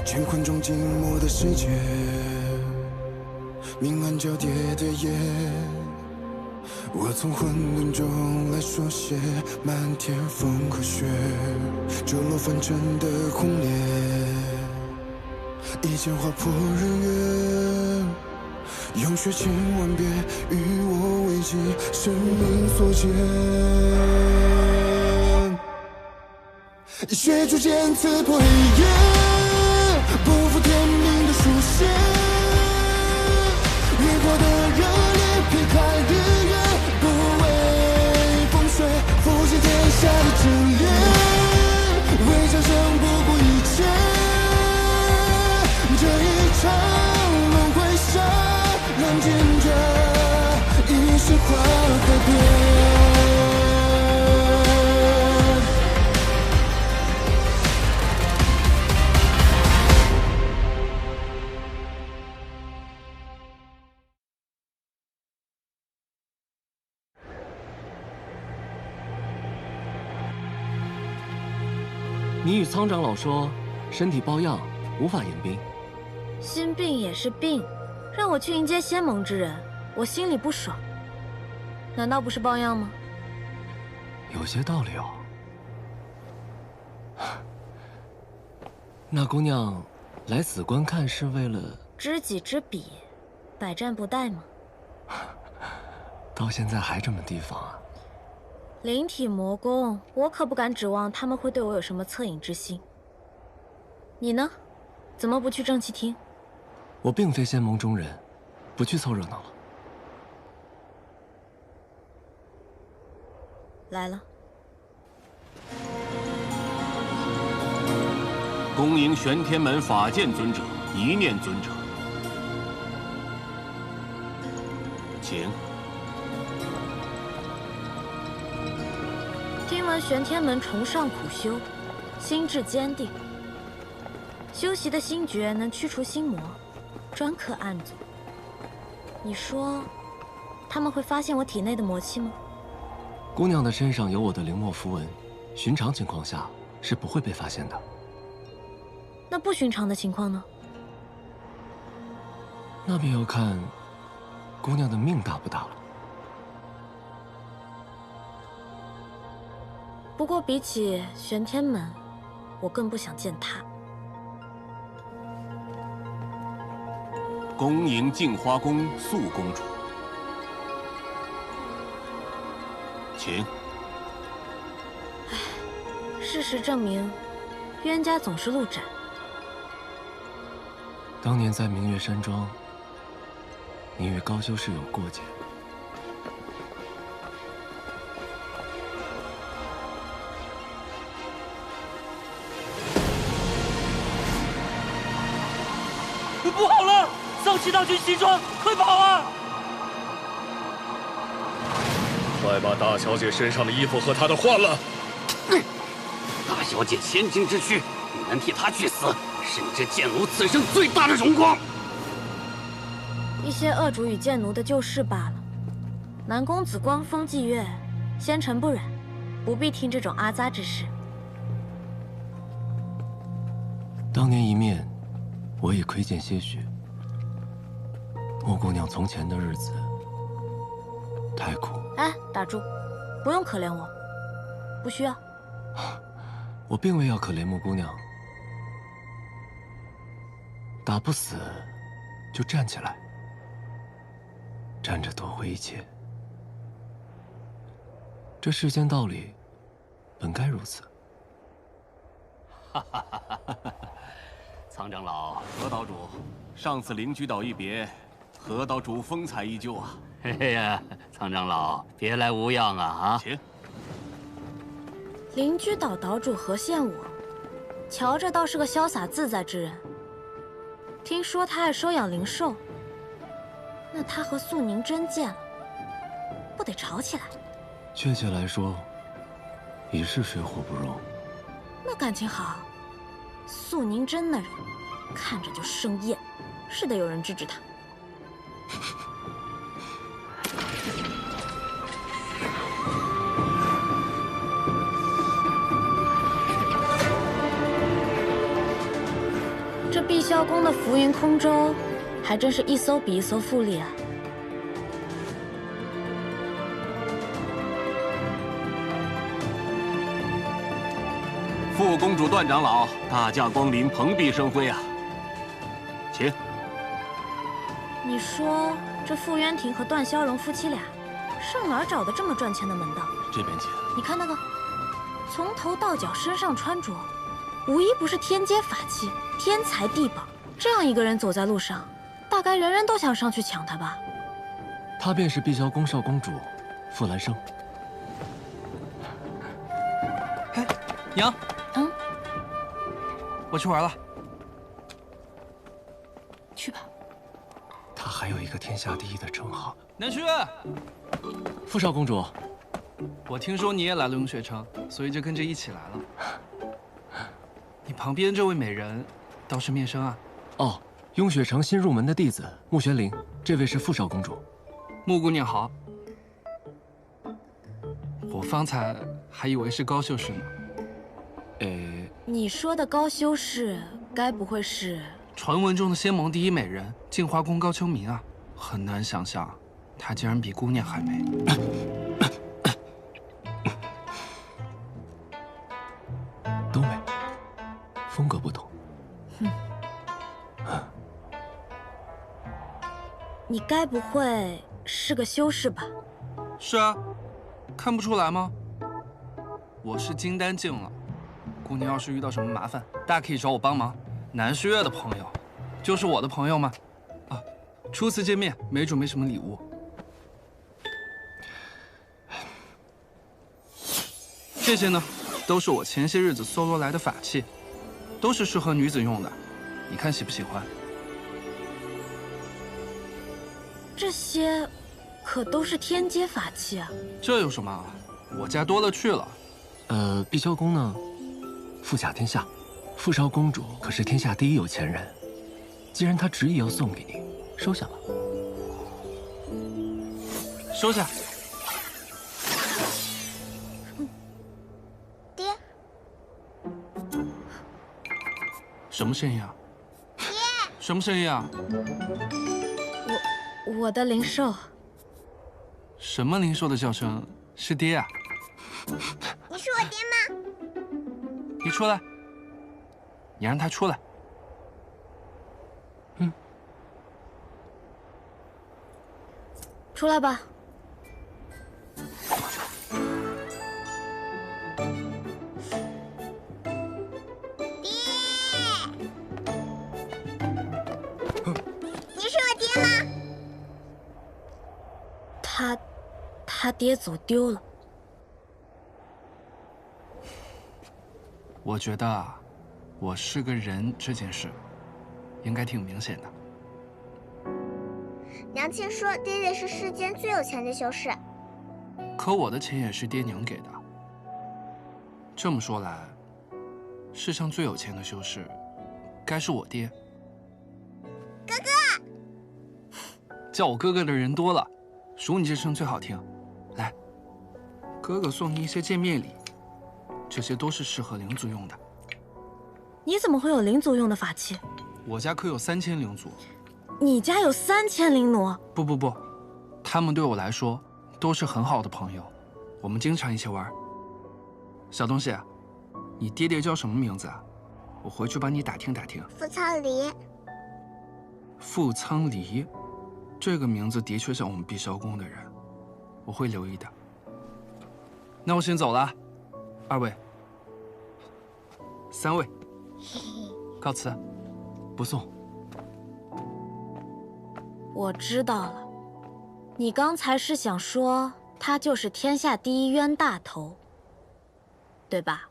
乾坤中静默的世界，明暗交叠的夜，我从混沌中来书写漫天风和雪，折落凡尘的轰烈，一剑划破日月，用血千万遍与我为己，生命所见。以血铸剑刺破黑夜，不负天命的书写，烈火的热烈劈开日月，不畏风雪，复兴天下的真烈，为战胜不顾一切，这一场轮回下，让见证一世化改变。你与苍长老说，身体抱恙，无法迎宾。心病也是病，让我去迎接仙盟之人，我心里不爽。难道不是抱恙吗？有些道理哦。那姑娘来此观看是为了知己知彼，百战不殆吗？到现在还这么提防啊？灵体魔宫，我可不敢指望他们会对我有什么恻隐之心。你呢？怎么不去正气厅？我并非仙盟中人，不去凑热闹了。来了。恭迎玄天门法剑尊者、一念尊者，请。听闻玄天门崇尚苦修，心智坚定，修习的心诀能驱除心魔，专克暗阻。你说，他们会发现我体内的魔气吗？姑娘的身上有我的灵墨符文，寻常情况下是不会被发现的。那不寻常的情况呢？那便要看姑娘的命大不大了。不过比起玄天门，我更不想见他。恭迎镜花宫素公主，请。事实证明，冤家总是路窄。当年在明月山庄，你与高修士有过节。不好了！丧气大军西川，快跑啊！快把大小姐身上的衣服和她的换了！大小姐千金之躯，你能替她去死，是你这贱奴此生最大的荣光。一些恶主与贱奴的旧事罢了。南公子光风霁月，仙尘不染，不必听这种阿杂之事。当年一面，我已窥见些许。莫姑娘从前的日子太苦。哎，打住，不用可怜我，不需要。我并未要可怜莫姑娘，打不死就站起来，站着夺回一切。这世间道理本该如此。苍长老、何岛主，上次灵居岛一别，何岛主风采依旧啊！嘿呀，苍长老，别来无恙啊！请。灵居岛岛主何羡我，瞧着倒是个潇洒自在之人。听说他爱收养灵兽，那他和素宁真见了，不得吵起来？确切来说，已是水火不容。那感情好，素宁真那人看着就生厌，是得有人制止他。这碧霄宫的浮云空舟，还真是一艘比一艘富丽啊！副公主段长老，大驾光临，蓬荜生辉啊！请。你说这傅渊庭和段萧荣夫妻俩，上哪儿找的这么赚钱的门道？这边请。你看那个，从头到脚身上穿着，无一不是天阶法器，天才地宝。这样一个人走在路上，大概人人都想上去抢他吧？她便是碧霄宫少公主，傅兰生。嘿，娘。我去玩了。去吧。她还有一个天下第一的称号。南旭，傅少公主，我听说你也来了永雪城，所以就跟着一起来了。你旁边这位美人，倒是面生啊。哦，雍雪城新入门的弟子穆玄灵，这位是傅少公主。穆姑娘好。我方才还以为是高修士呢。你说的高修士，该不会是传闻中的仙盟第一美人镜花宫高秋明啊？很难想象，她竟然比姑娘还美。都美，风格不同。你该不会是个修士吧？是啊，看不出来吗？我是金丹境了。姑娘要是遇到什么麻烦，大可以找我帮忙。南虚月的朋友，就是我的朋友吗？啊，初次见面，没准备什么礼物。这些呢，都是我前些日子搜罗来的法器，都是适合女子用的。你看喜不喜欢？这些可都是天阶法器啊！这有什么？我家多了去了。碧霄宫呢？富甲天下，傅少公主可是天下第一有钱人。既然她执意要送给你，收下吧。收下。爹，什么声音啊？爹，什么声音啊？我的灵兽。什么灵兽的叫声？是爹啊！你是我爹吗？你出来，你让他出来。出来吧。你是我爹吗？他爹走丢了。我觉得啊，我是个人这件事，应该挺明显的。娘亲说爹爹是世间最有钱的修士，可我的钱也是爹娘给的。这么说来，世上最有钱的修士，该是我爹。哥哥，叫我哥哥的人多了，数你这声最好听。来，哥哥送你一些见面礼，这些都是适合灵族用的。你怎么会有灵族用的法器？我家可有3000灵族。你家有3000灵奴？不，他们对我来说都是很好的朋友，我们经常一起玩。小东西，你爹爹叫什么名字啊？我回去帮你打听打听。傅苍离。傅苍离，这个名字的确像我们碧霄宫的人，我会留意的。那我先走了，2位、3位，告辞。不送。我知道了，你刚才是想说他就是天下第一冤大头，对吧？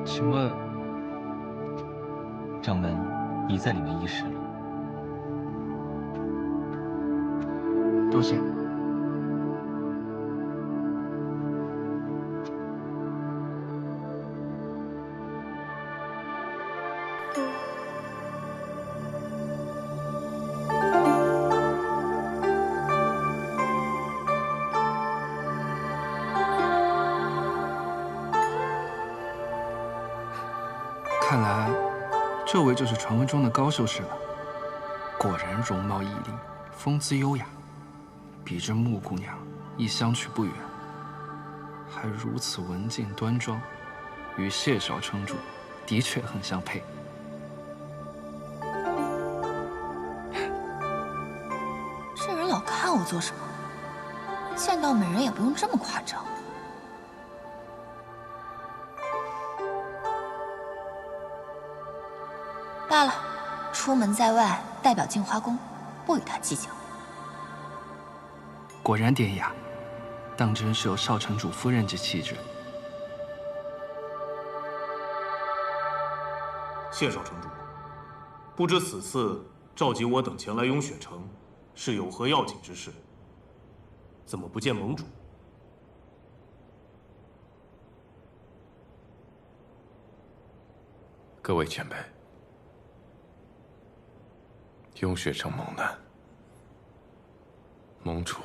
请问，掌门已在里面议事了。多谢。这位就是传闻中的高修士了。果然容貌异丽，风姿优雅，比这穆姑娘亦相去不远。还如此文静端庄，与谢少城主的确很相配。这人老看我做什么？见到美人也不用这么夸张。罢了，出门在外，代表镜花宫，不与他计较。果然典雅，当真是有少城主夫人之气质。谢少城主，不知此次召集我等前来雍雪城，是有何要紧之事？怎么不见盟主？各位前辈，雍雪城蒙难，盟主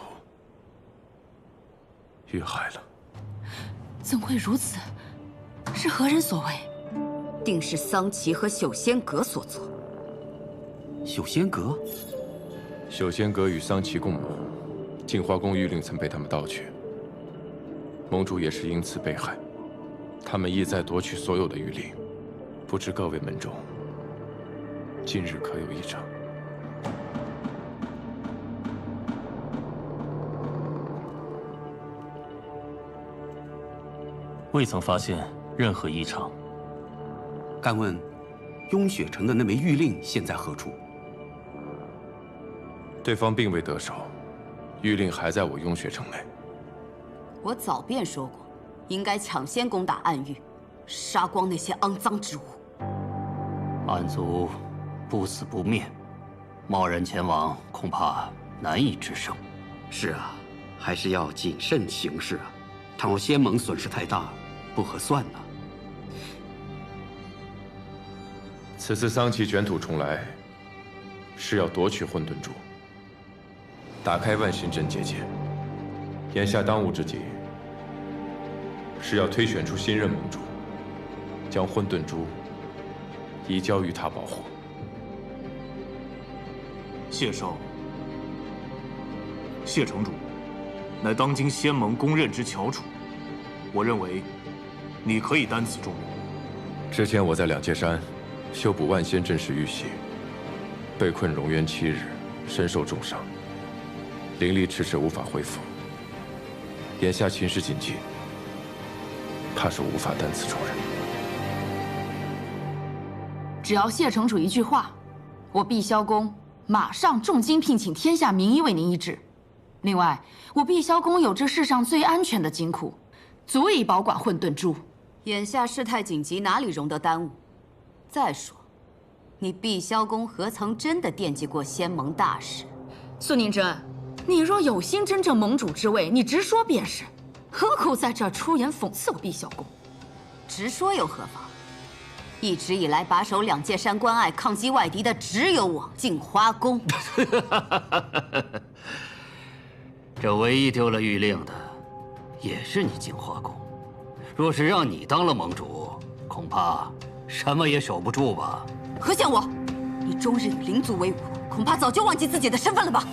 遇害了。怎会如此？是何人所为？定是桑琪和朽仙阁所做。朽仙阁？朽仙阁与桑琪共谋，镜花宫玉令曾被他们盗取，盟主也是因此被害。他们意在夺取所有的玉令，不知各位门中今日可有异常？未曾发现任何异常。敢问，雍雪城的那枚玉令现在何处？对方并未得手，玉令还在我雍雪城内。我早便说过，应该抢先攻打暗域，杀光那些肮脏之物。暗族不死不灭，贸然前往恐怕难以制胜。是啊，还是要谨慎行事啊！倘若仙盟损失太大，不合算呐。此次桑琪卷土重来，是要夺取混沌珠，打开万仙阵结界。眼下当务之急，是要推选出新任盟主，将混沌珠移交于他保护。谢少，谢城主，乃当今仙盟公认之翘楚，我认为你可以担此重任。之前我在两界山修补万仙阵时遇袭，被困荣渊7日，身受重伤，灵力迟迟无法恢复。眼下情势紧急，怕是无法担此重任。只要谢城主一句话，我碧霄宫马上重金聘请天下名医为您医治。另外，我碧霄宫有这世上最安全的金库，足以保管混沌珠。眼下事态紧急，哪里容得耽误？再说，你碧霄宫何曾真的惦记过仙盟大事？苏宁真，你若有心争正盟主之位，你直说便是，何苦在这儿出言讽刺我碧霄宫？直说又何妨？一直以来把守两界山关隘、抗击外敌的只有我镜花宫。这唯一丢了玉令的，也是你镜花宫。若是让你当了盟主，恐怕什么也守不住吧？何见我，你终日与灵族为伍，恐怕早就忘记自己的身份了吧？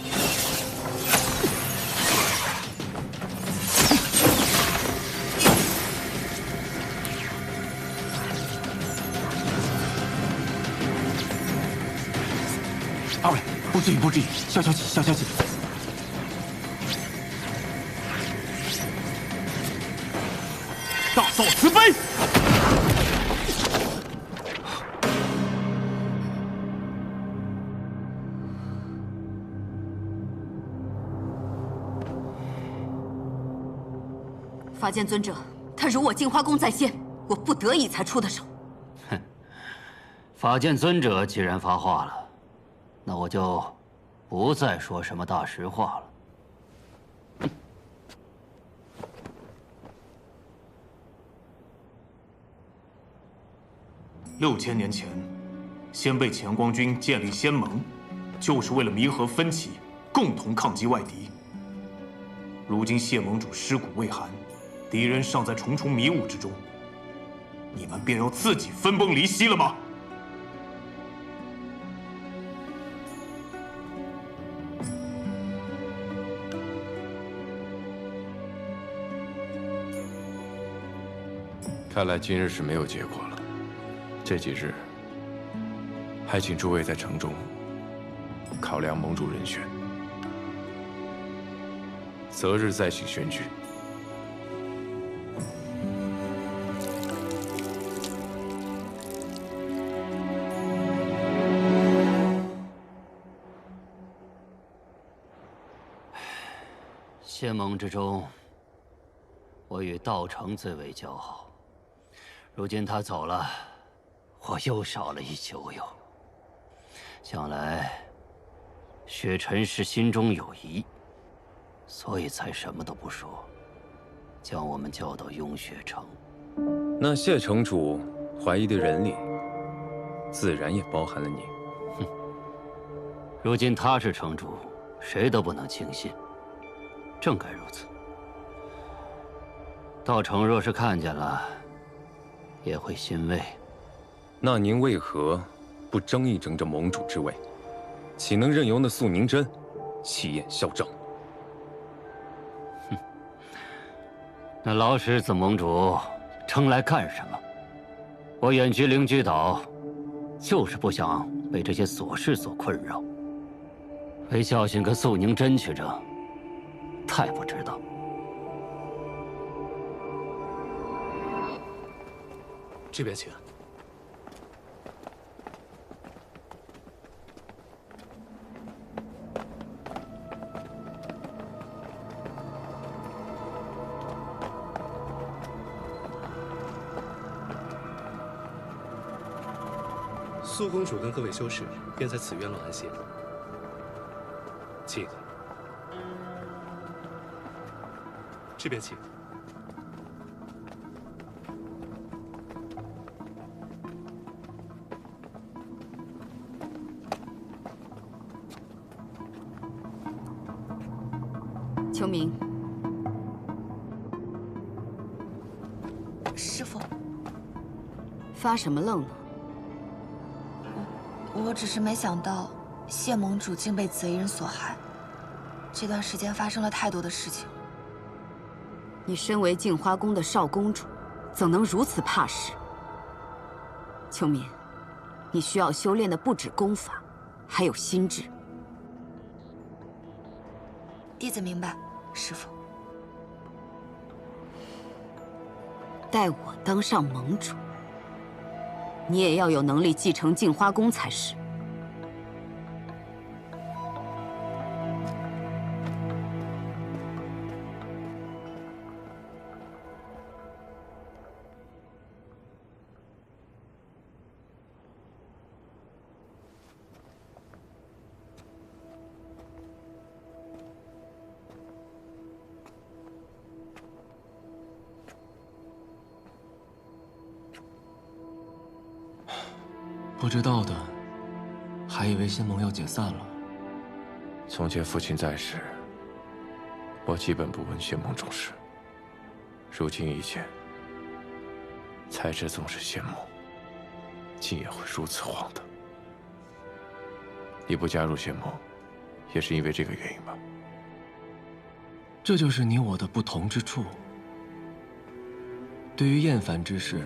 二位，不至于，不至于，消消气，消消气。大嫂慈悲。法剑尊者，他辱我镜花宫在先，我不得已才出的手。哼，法剑尊者既然发话了，那我就不再说什么大实话了。6000年前，先辈乾光军建立仙盟，就是为了弥合分歧，共同抗击外敌。如今谢盟主尸骨未寒，敌人尚在重重迷雾之中，你们便要自己分崩离析了吗？看来今日是没有结果了。这几日，还请诸位在城中考量盟主人选，择日再行选举。谢盟之中，我与道成最为交好。如今他走了，我又少了一酒友。想来，雪尘是心中有疑，所以才什么都不说，将我们叫到雍雪城。那谢城主怀疑的人里，自然也包含了你。哼，如今他是城主，谁都不能轻信。正该如此。道成若是看见了，也会欣慰。那您为何不争一争这盟主之位？岂能任由那素宁真气焰嚣张？哼，那老狮子盟主争来干什么？我远居灵居岛，就是不想被这些琐事所困扰。为教训跟素宁真去争，太不值当。这边请。苏公主跟各位修士便在此院落安歇，请。这边请。秋明，师父，发什么愣呢？我只是没想到谢盟主竟被贼人所害。这段时间发生了太多的事情。你身为镜花宫的少公主，怎能如此怕事？秋明，你需要修炼的不止功法，还有心智。弟子明白，师父。待我当上盟主，你也要有能力继承镜花宫才是。不知道的，还以为仙盟要解散了。从前父亲在时，我基本不问仙盟重事。如今一见，才知纵使仙盟，竟也会如此荒唐。你不加入仙盟，也是因为这个原因吧？这就是你我的不同之处。对于厌烦之事，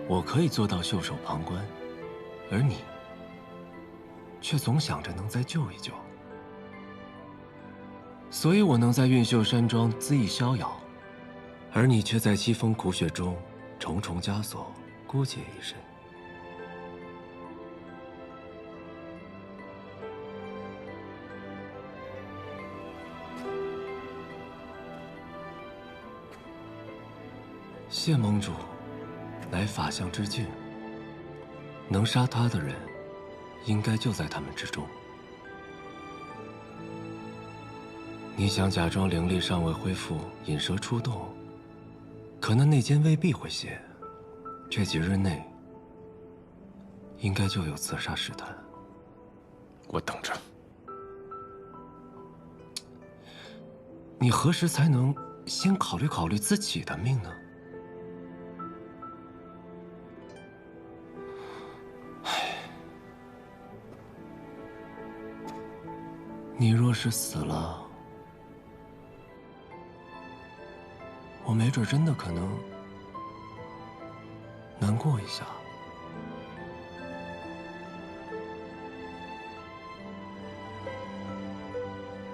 我可以做到袖手旁观。而你，却总想着能再救一救，所以我能在韵秀山庄恣意逍遥，而你却在凄风苦雪中重重枷锁，孤孑一身。谢盟主，乃法相之境。能杀他的人，应该就在他们之中。你想假装灵力尚未恢复，引蛇出洞，可那内奸未必会泄。这几日内，应该就有刺杀试探。我等着。你何时才能先考虑考虑自己的命呢？你若是死了，我没准真的可能难过一下。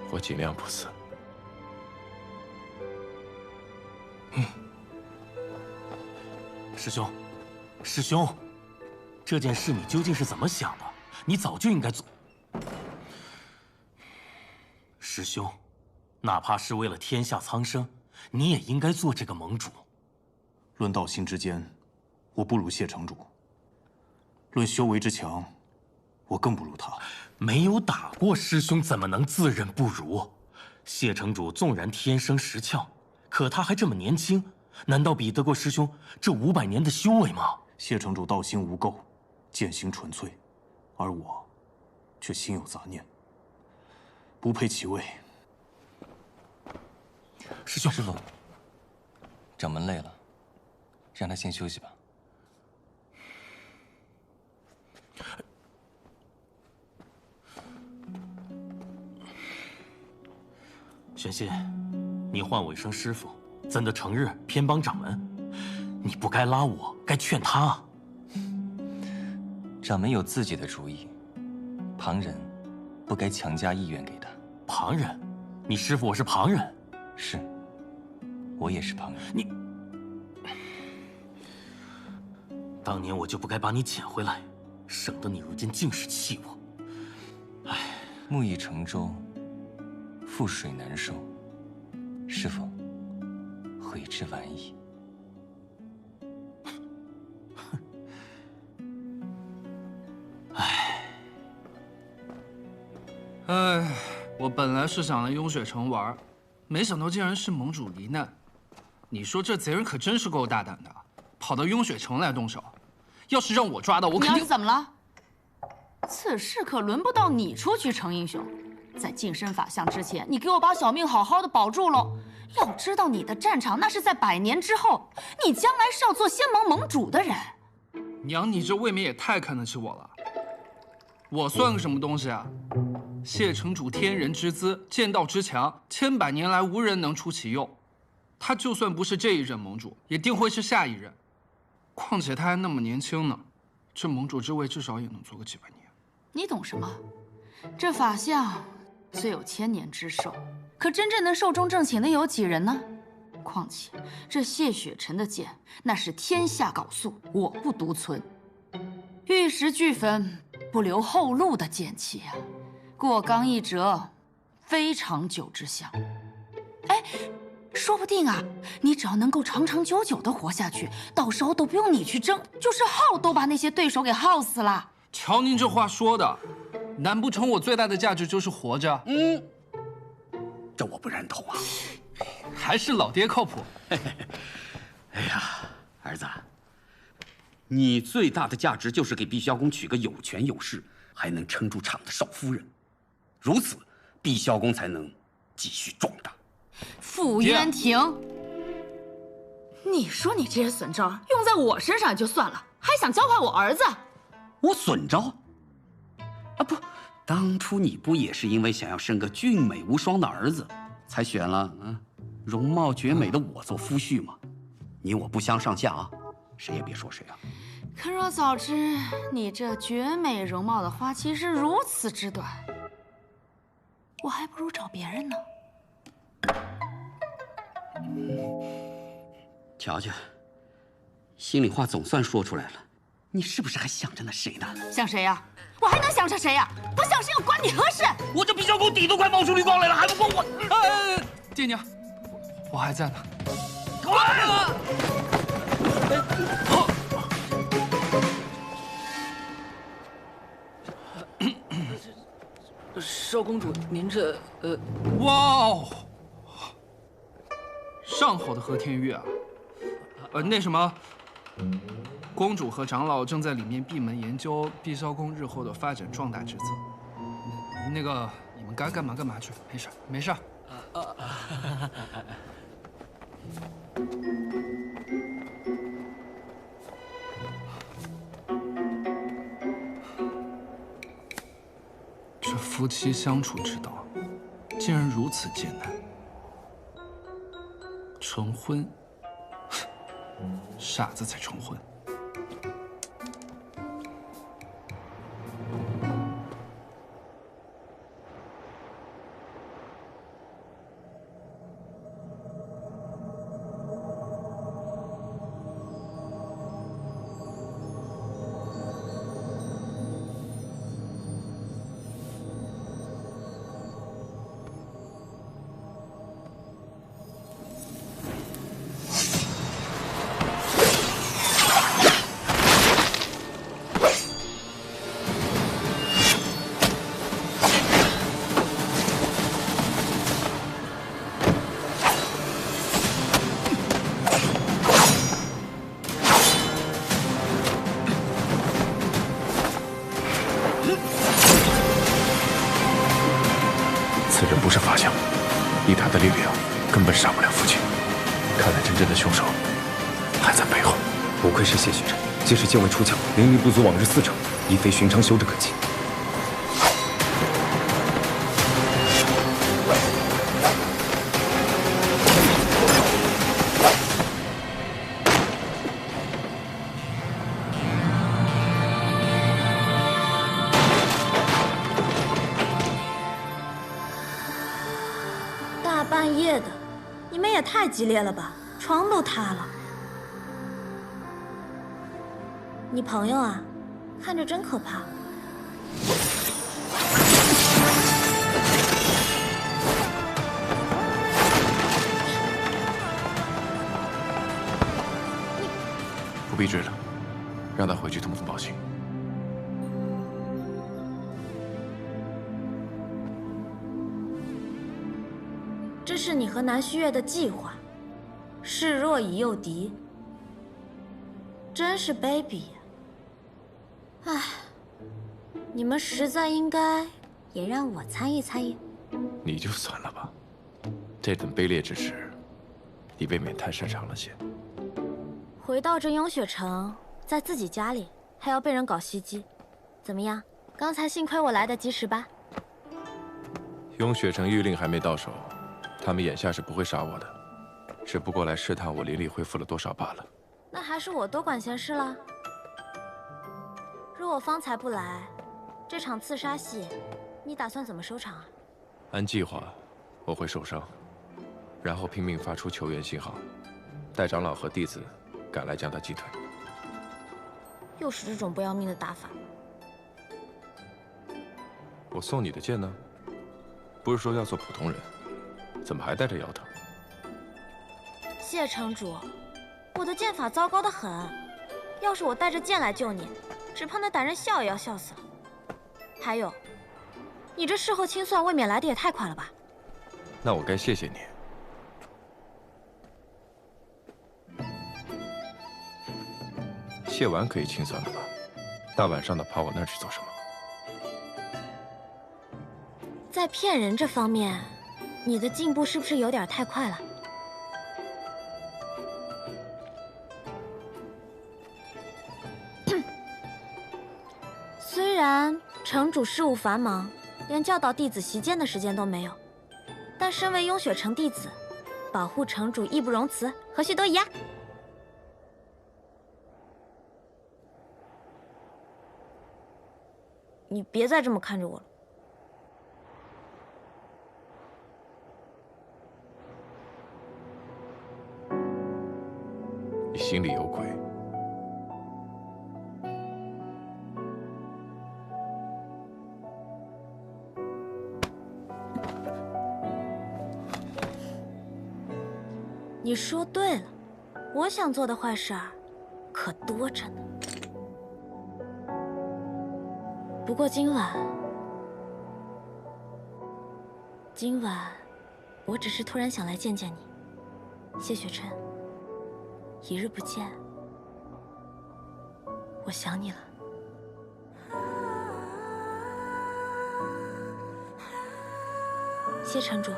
我尽量不死。师兄，师兄，这件事你究竟是怎么想的？你早就应该做。师兄，哪怕是为了天下苍生，你也应该做这个盟主。论道心之间，我不如谢城主；论修为之强，我更不如他。没有打过师兄，怎么能自认不如？谢城主纵然天生识窍，可他还这么年轻，难道比得过师兄这500年的修为吗？谢城主道心无垢，剑行纯粹，而我却心有杂念，不配其位。师兄，师傅，掌门累了，让他先休息吧。玄心，你唤我一声师傅，怎的成日偏帮掌门？你不该拉我，该劝他。掌门有自己的主意，旁人不该强加意愿给他。旁人？你师傅我是旁人？是，我也是旁人。你，当年我就不该把你捡回来，省得你如今尽是弃我。唉，木已成舟，覆水难收。师傅，悔之晚矣。哎，我本来是想来雍雪城玩，没想到竟然是盟主罹难。你说这贼人可真是够大胆的，跑到雍雪城来动手。要是让我抓到，我肯定……你要是怎么了？此事可轮不到你出去成英雄。在晋升法相之前，你给我把小命好好的保住喽。要知道，你的战场那是在100年之后，你将来是要做仙盟盟主的人。娘，你这未免也太看得起我了。我算个什么东西啊？谢城主天人之姿，剑道之强，千百年来无人能出其右。他就算不是这一任盟主，也定会是下一任。况且他还那么年轻呢，这盟主之位至少也能做个几百年。你懂什么？这法相虽有1000年之寿，可真正能寿终正寝的有几人呢？况且这谢雪尘的剑，那是天下缟素，我不独存。玉石俱焚，不留后路的剑气啊！过刚一折，非长久之相。哎，说不定啊，你只要能够长长久久的活下去，到时候都不用你去争，就是耗都把那些对手给耗死了。瞧您这话说的，难不成我最大的价值就是活着？这我不认同啊！还是老爹靠谱。哎呀，儿子，你最大的价值就是给碧霄宫娶个有权有势，还能撑住场的少夫人，如此，碧霄宫才能继续壮大。傅渊庭，你说你这些损招用在我身上也就算了，还想教坏我儿子？我损招？啊不，当初你不也是因为想要生个俊美无双的儿子，才选了容貌绝美的我做夫婿吗？你我不相上下啊，谁也别说谁啊。可若早知你这绝美容貌的花期是如此之短，我还不如找别人呢。瞧瞧，心里话总算说出来了，你是不是还想着那谁呢？想谁呀？我还能想着谁呀？不想谁又关你何事？我这碧霄宫底都快冒出绿光来了，还不够我？爹娘，我还在呢。少公主，您这哇哦，上好的和田玉啊！那什么，公主和长老正在里面闭门研究碧霄宫日后的发展壮大之策。那个，你们该干嘛干嘛去，没事没事。这夫妻相处之道，竟然如此艰难。成婚，傻子才成婚。此人不是法相，以他的力量，根本杀不了父亲。看来真正的凶手还在背后。不愧是谢雪辰，即使境外出鞘，灵力不足往日4成，亦非寻常修之可及。大半夜的，你们也太激烈了吧，床都塌了。你朋友啊，看着真可怕。不必追了，让他回去通风报信。这是你和南虚月的计划，示弱以诱敌，真是卑鄙呀！唉，你们实在应该也让我参与参与。你就算了吧，这等卑劣之事，你未免太擅长了些。回到这雍雪城，在自己家里还要被人搞袭击，怎么样？刚才幸亏我来得及时吧？雍雪城谕令还没到手，他们眼下是不会杀我的，只不过来试探我灵力恢复了多少罢了。那还是我多管闲事了。若我方才不来，这场刺杀戏，你打算怎么收场啊？按计划，我会受伤，然后拼命发出求援信号，待长老和弟子赶来将他击退。又是这种不要命的打法。我送你的剑呢？不是说要做普通人，怎么还带着摇头？谢城主，我的剑法糟糕得很，要是我带着剑来救你，只怕那歹人笑也要笑死了。还有，你这事后清算未免来得也太快了吧？那我该谢谢你。谢完可以清算了吧？大晚上的跑我那儿去做什么？在骗人这方面，你的进步是不是有点太快了？虽然城主事务繁忙，连教导弟子习剑的时间都没有，但身为雍雪城弟子，保护城主义不容辞，何须多疑啊？你别再这么看着我了。你心里有鬼。你说对了，我想做的坏事儿可多着呢。不过今晚，我只是突然想来见见你，谢雪辰。一日不见，我想你了。谢城主，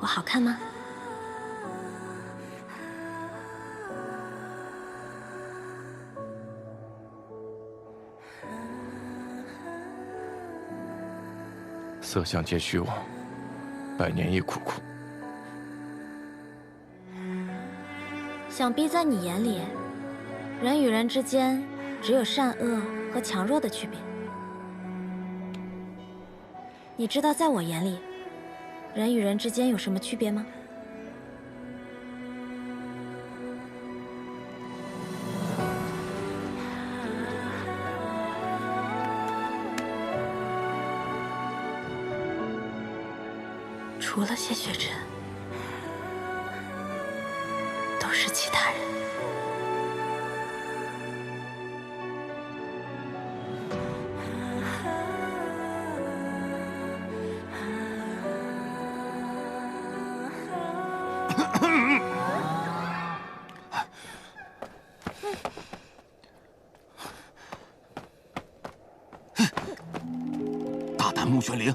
我好看吗？色相皆虚妄，百年亦苦苦。想必在你眼里，人与人之间只有善恶和强弱的区别。你知道在我眼里，人与人之间有什么区别吗？除了谢雪辰，都是其他人。但穆玄灵，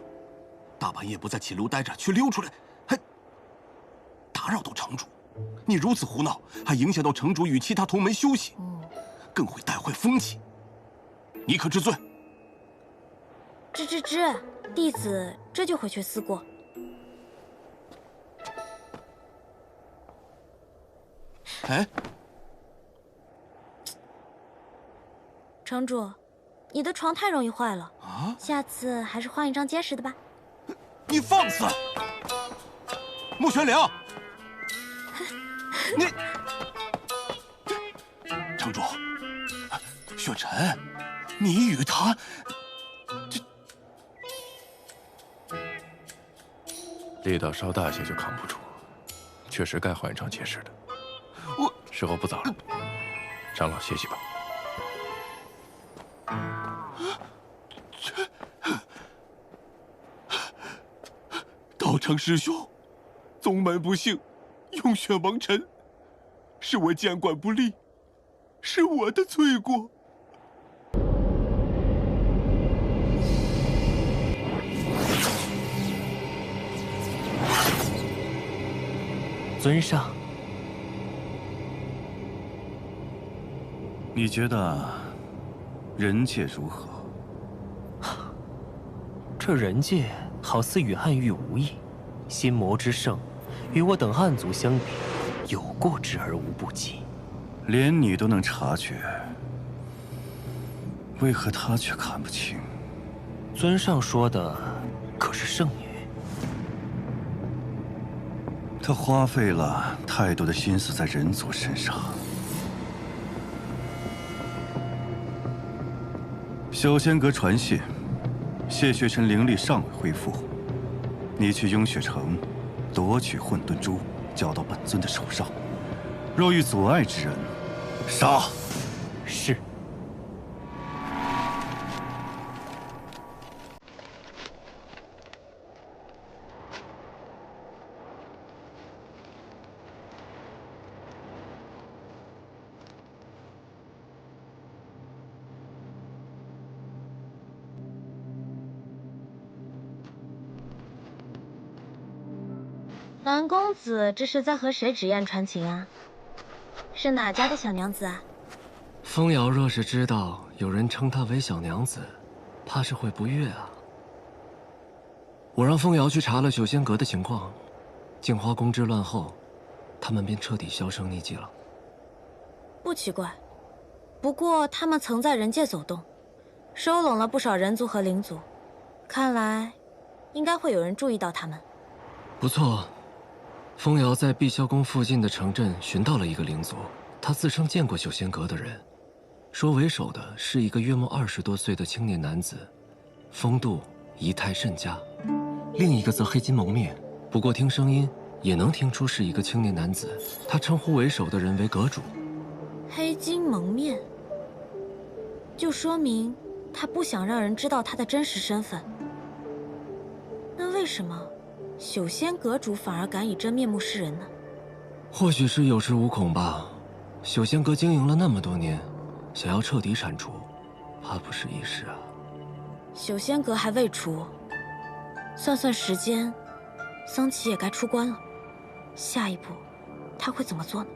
大半夜不在寝楼待着，却溜出来，还打扰到城主。你如此胡闹，还影响到城主与其他同门休息，更会带坏风气。你可知罪？知，弟子这就回去思过。哎，城主，你的床太容易坏了啊！下次还是换一张结实的吧。你放肆！穆玄灵，你，城主，雪晨，你与他，力道稍大些就扛不住，确实该换一张结实的。时候不早了，长老歇息吧。道成师兄，宗门不幸，用血蒙尘，是我监管不力，是我的罪过。尊上，你觉得人界如何？这人界好似与暗域无异，心魔之盛，与我等暗族相比，有过之而无不及。连你都能察觉，为何他却看不清？尊上说的可是圣女？他花费了太多的心思在人族身上。小仙阁传信，谢雪尘灵力尚未恢复，你去雍雪城夺取混沌珠，交到本尊的手上。若遇阻碍之人，杀！是。蓝公子这是在和谁纸砚传情啊？是哪家的小娘子啊？风瑶若是知道有人称她为小娘子，怕是会不悦啊。我让风瑶去查了九仙阁的情况，镜花宫之乱后，他们便彻底销声匿迹了。不奇怪，不过他们曾在人界走动，收拢了不少人族和灵族，看来应该会有人注意到他们。不错。风瑶在碧霄宫附近的城镇寻到了一个灵族，他自称见过九仙阁的人，说为首的是一个约莫20多岁的青年男子，风度仪态甚佳。另一个则黑金蒙面，不过听声音也能听出是一个青年男子。他称呼为首的人为阁主。黑金蒙面，就说明他不想让人知道他的真实身份。那为什么九仙阁主反而敢以真面目示人呢？或许是有恃无恐吧。九仙阁经营了那么多年，想要彻底铲除，怕不是易事啊。九仙阁还未除，算算时间，桑琪也该出关了。下一步，他会怎么做呢？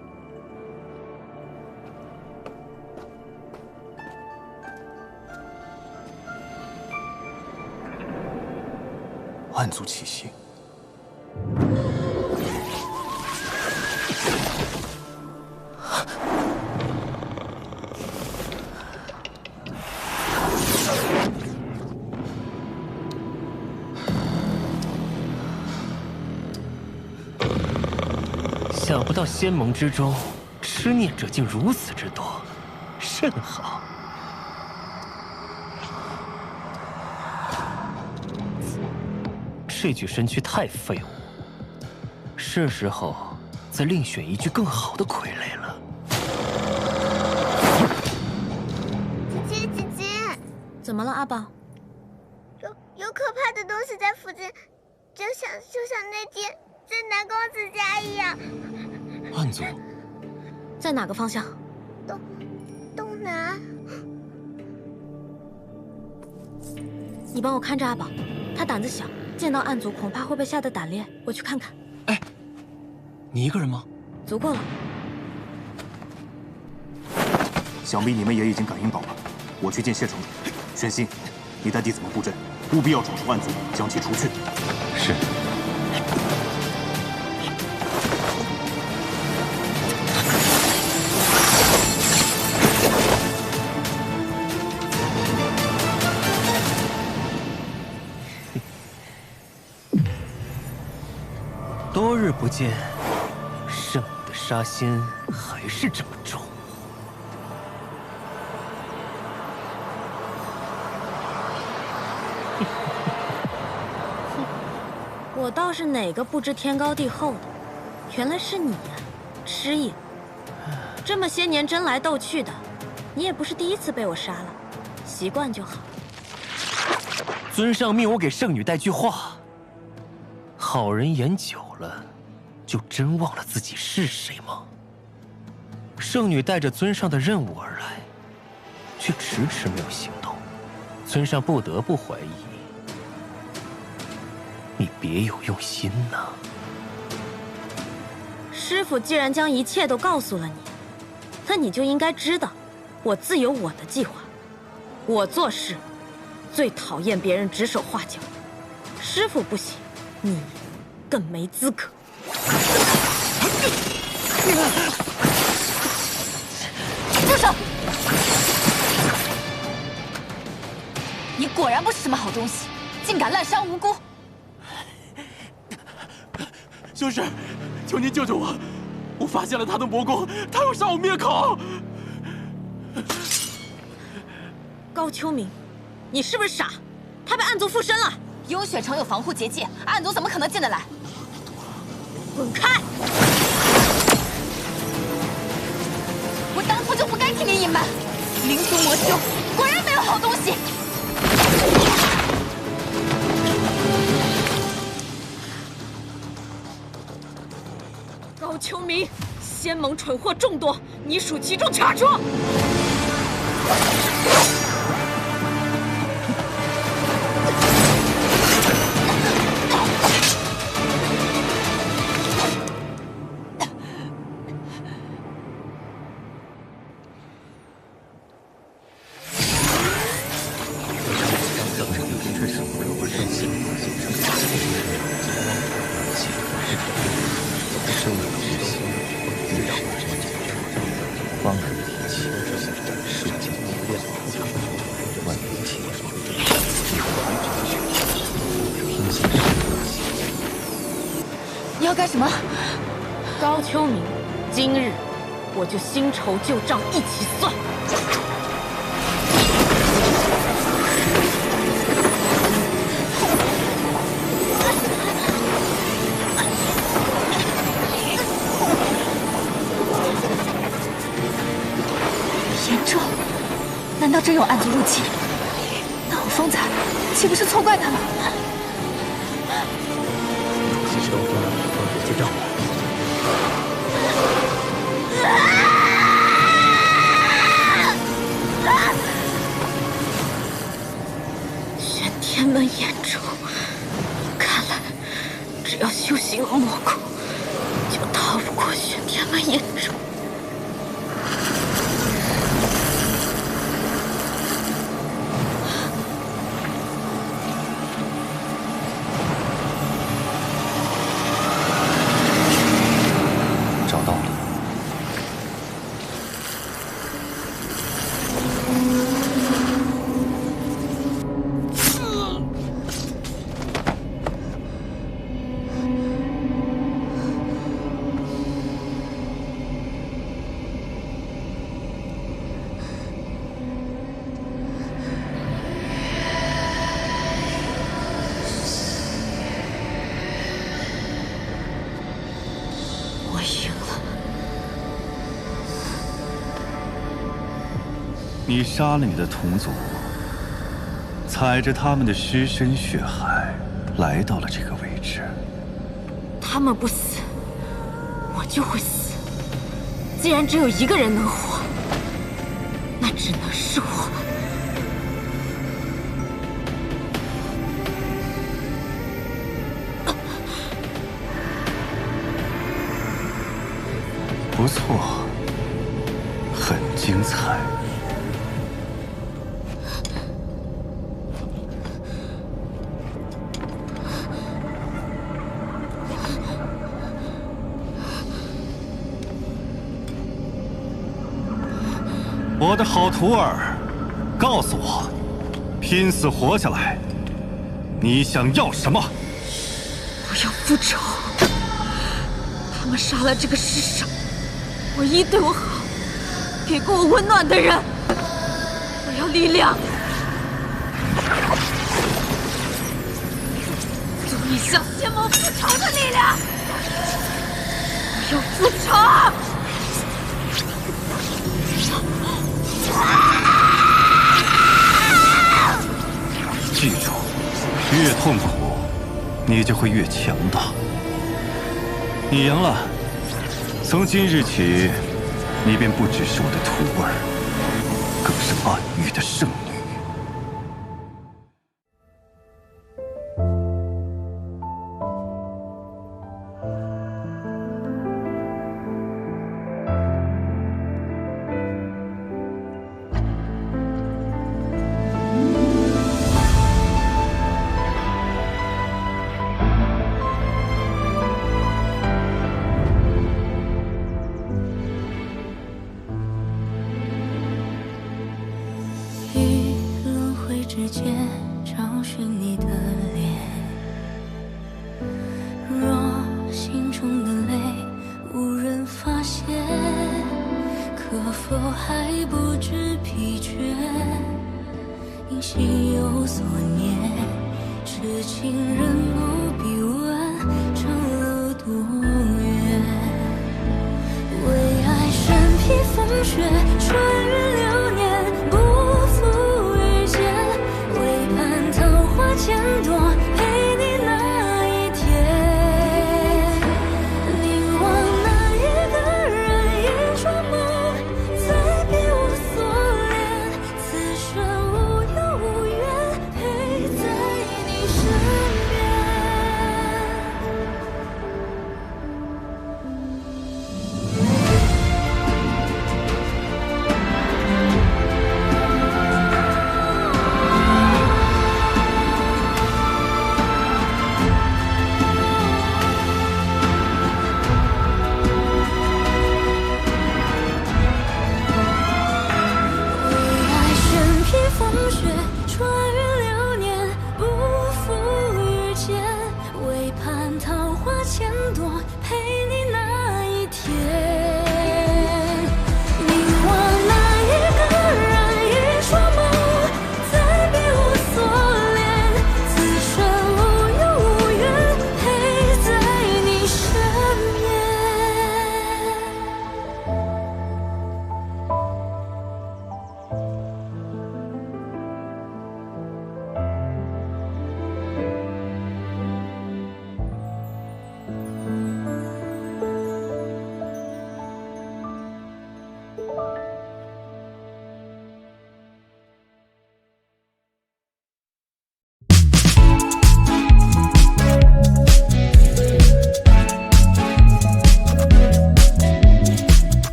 暗族气息。想不到仙盟之中，痴念者竟如此之多，甚好。这具身躯太废物，是时候再另选一具更好的傀儡了。姐姐，怎么了，阿宝？有可怕的东西在附近，就像那天在南公子家一样。暗族在哪个方向？东南。你帮我看着阿宝。他胆子小，见到暗族恐怕会被吓得胆裂。我去看看。哎，你一个人吗？足够了。想必你们也已经感应到了。我去见谢城主。玄心，你带弟子们布阵，务必要找出暗族，将其除去。是。多日不见，圣女的杀心还是这么重。我倒是哪个不知天高地厚的，原来是你呀，失忆。这么些年争来斗去的，你也不是第一次被我杀了，习惯就好。尊上命我给圣女带句话：好人演久了，就真忘了自己是谁吗？圣女带着尊上的任务而来，却迟迟没有行动，尊上不得不怀疑你别有用心呐。师父既然将一切都告诉了你，那你就应该知道，我自有我的计划。我做事最讨厌别人指手画脚，师父不行，你更没资格。住手！你果然不是什么好东西，竟敢滥杀无辜！修士，求您救救我！我发现了他的魔功，他要杀我灭口！高秋明，你是不是傻？他被暗族附身了。幽雪城有防护结界，暗族怎么可能进得来？滚开！我当初就不该替你隐瞒。灵族魔修果然没有好东西。高秋明，仙盟蠢货众多，你属其中查出。你要干什么？高秋明，今日我就新仇旧账一起算。严重，难道真有暗族入侵？那我方才岂不是错怪他了？结账。玄天门严重，看来只要修行了魔功，就逃不过玄天门严重。你杀了你的同族，踩着他们的尸身血海，来到了这个位置。他们不死，我就会死。既然只有一个人能活，那只能是我。错，很精彩。我的好徒儿，告诉我，拼死活下来，你想要什么？我要复仇。他们杀了这个世上唯一对我好、给过我温暖的人。我要力量，足以向仙盟复仇的力量。我要复仇。记住，越痛苦，你就会越强大。你赢了，从今日起，你便不只是我的徒儿，更是暗域的圣女。之间找寻你的脸，若心中的泪无人发现，可否还不知疲倦？因心有所念，痴情人不必问长路多远，为爱身披风雪。